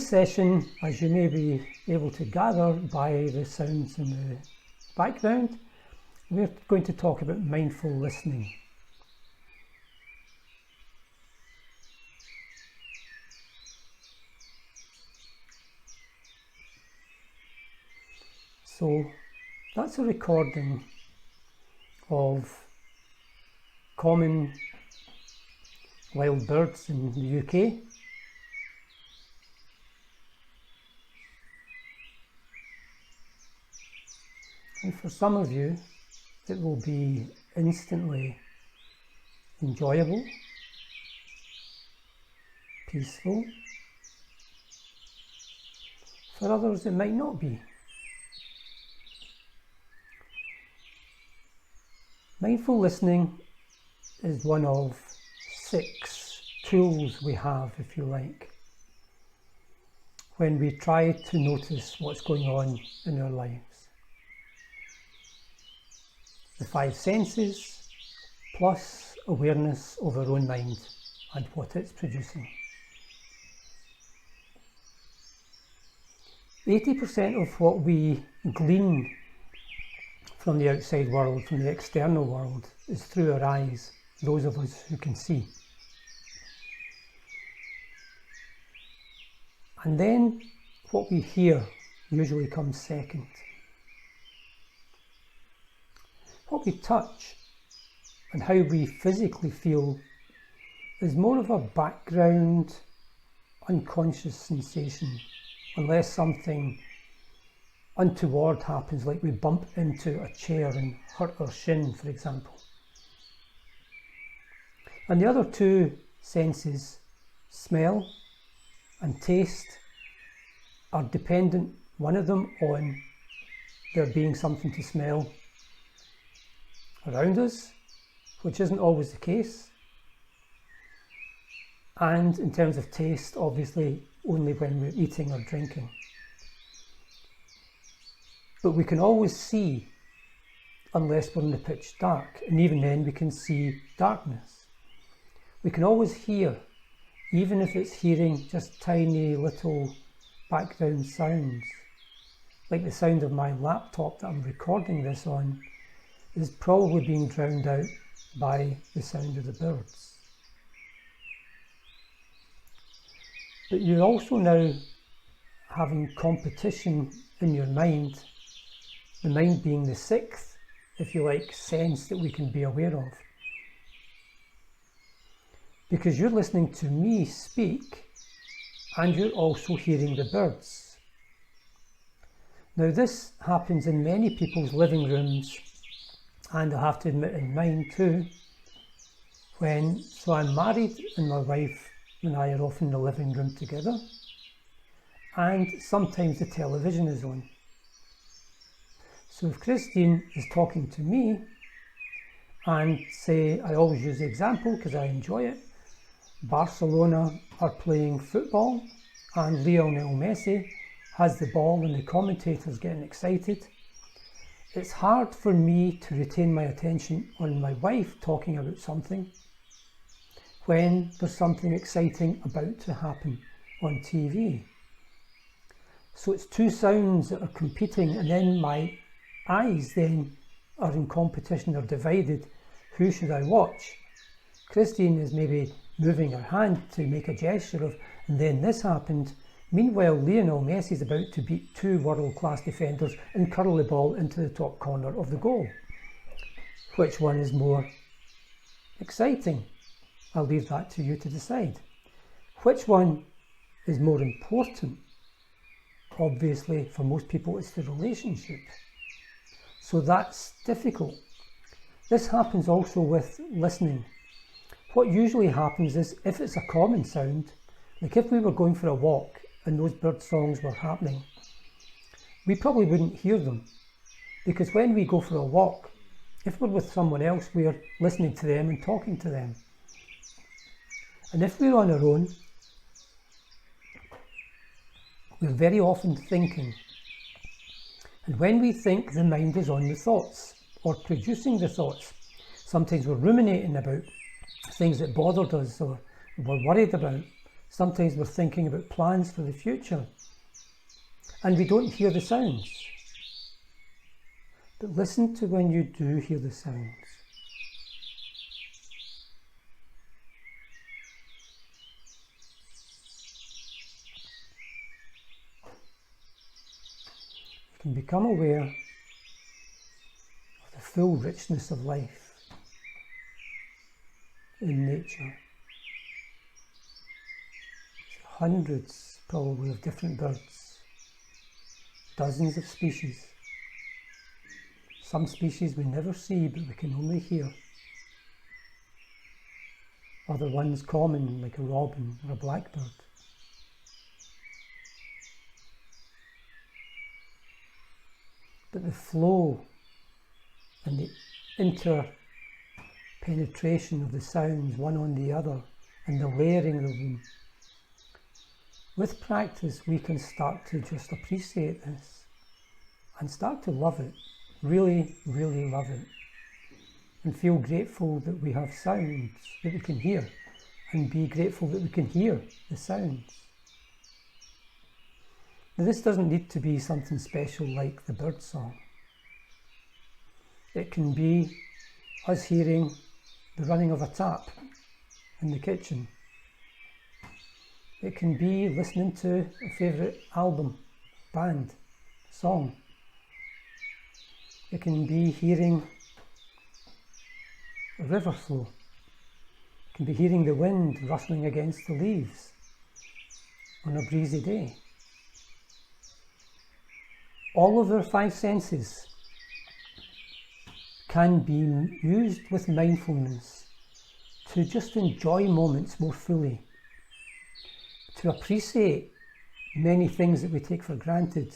this session, as you may be able to gather by the sounds in the background, we're going to talk about mindful listening. So that's a recording of common wild birds in the UK. And for some of you, it will be instantly enjoyable, peaceful. For others, it might not be. Mindful listening is one of 6 tools we have, if you like, when we try to notice what's going on in our lives. The 5 senses, plus awareness of our own mind and what it's producing. 80% of what we glean from the outside world, from the external world, is through our eyes, those of us who can see. And then what we hear usually comes second. What we touch and how we physically feel is more of a background, unconscious sensation, unless something untoward happens, like we bump into a chair and hurt our shin, for example. And the other 2 senses, smell and taste, are dependent, one of them, on there being something to smell around us, which isn't always the case. And in terms of taste, obviously only when we're eating or drinking. But we can always see unless we're in the pitch dark, and even then we can see darkness. We can always hear, even if it's hearing just tiny little background sounds, like the sound of my laptop that I'm recording this on is probably being drowned out by the sound of the birds. But you're also now having competition in your mind, the mind being the 6th, if you like, sense that we can be aware of. Because you're listening to me speak and you're also hearing the birds. Now this happens in many people's living rooms, and I have to admit in mine too. So I'm married and my wife and I are often in the living room together, and sometimes the television is on. So if Christine is talking to me, and say, I always use the example because I enjoy it, Barcelona are playing football and Lionel Messi has the ball and the commentator's getting excited, it's hard for me to retain my attention on my wife talking about something when there's something exciting about to happen on TV. So it's 2 sounds that are competing, and then my eyes then are in competition or divided. Who should I watch? Christine is maybe moving her hand to make a gesture of, and then this happened. Meanwhile, Lionel Messi is about to beat 2 world-class defenders and curl the ball into the top corner of the goal. Which one is more exciting? I'll leave that to you to decide. Which one is more important? Obviously, for most people, it's the relationship. So that's difficult. This happens also with listening. What usually happens is, if it's a common sound, like if we were going for a walk and those bird songs were happening, we probably wouldn't hear them, because when we go for a walk, if we're with someone else, we're listening to them and talking to them. And if we're on our own, we're very often thinking. And when we think, the mind is on the thoughts or producing the thoughts. Sometimes we're ruminating about things that bothered us or we're worried about. Sometimes we're thinking about plans for the future and we don't hear the sounds. But listen to when you do hear the sounds. You can become aware of the full richness of life in nature. Hundreds probably of different birds, dozens of species. Some species we never see but we can only hear. Other ones common like a robin or a blackbird. But the flow and the interpenetration of the sounds one on the other and the layering of them, with practice we can start to just appreciate this and start to love it, really, really love it, and feel grateful that we have sounds that we can hear and be grateful that we can hear the sounds. Now, this doesn't need to be something special like the bird song. It can be us hearing the running of a tap in the kitchen. It can be listening to a favourite album, band, song. It can be hearing a river flow. It can be hearing the wind rustling against the leaves on a breezy day. All of our five senses can be used with mindfulness to just enjoy moments more fully, to appreciate many things that we take for granted,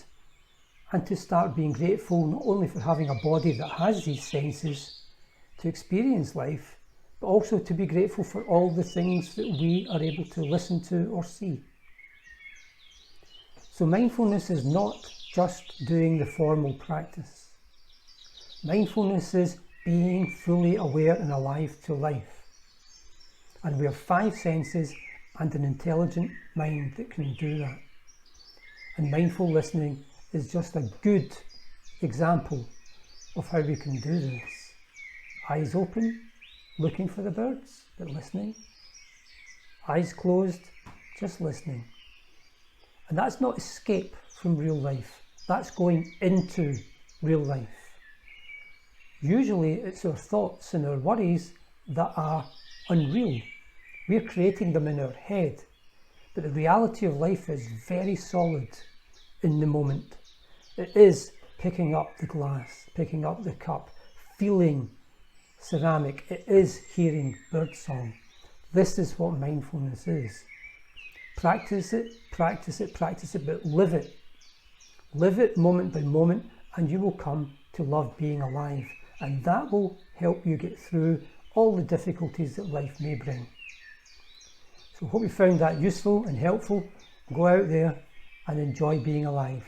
and to start being grateful not only for having a body that has these senses to experience life, but also to be grateful for all the things that we are able to listen to or see. So mindfulness is not just doing the formal practice. Mindfulness is being fully aware and alive to life. And we have five senses and an intelligent mind that can do that. And mindful listening is just a good example of how we can do this. Eyes open, looking for the birds, but listening. Eyes closed, just listening. And that's not escape from real life. That's going into real life. Usually it's our thoughts and our worries that are unreal. We're creating them in our head. But the reality of life is very solid in the moment. It is picking up the glass, picking up the cup, feeling ceramic. It is hearing birdsong. This is what mindfulness is. Practice it, practice it, practice it, but live it. Live it moment by moment, and you will come to love being alive. And that will help you get through all the difficulties that life may bring. So I hope you found that useful and helpful. Go out there and enjoy being alive.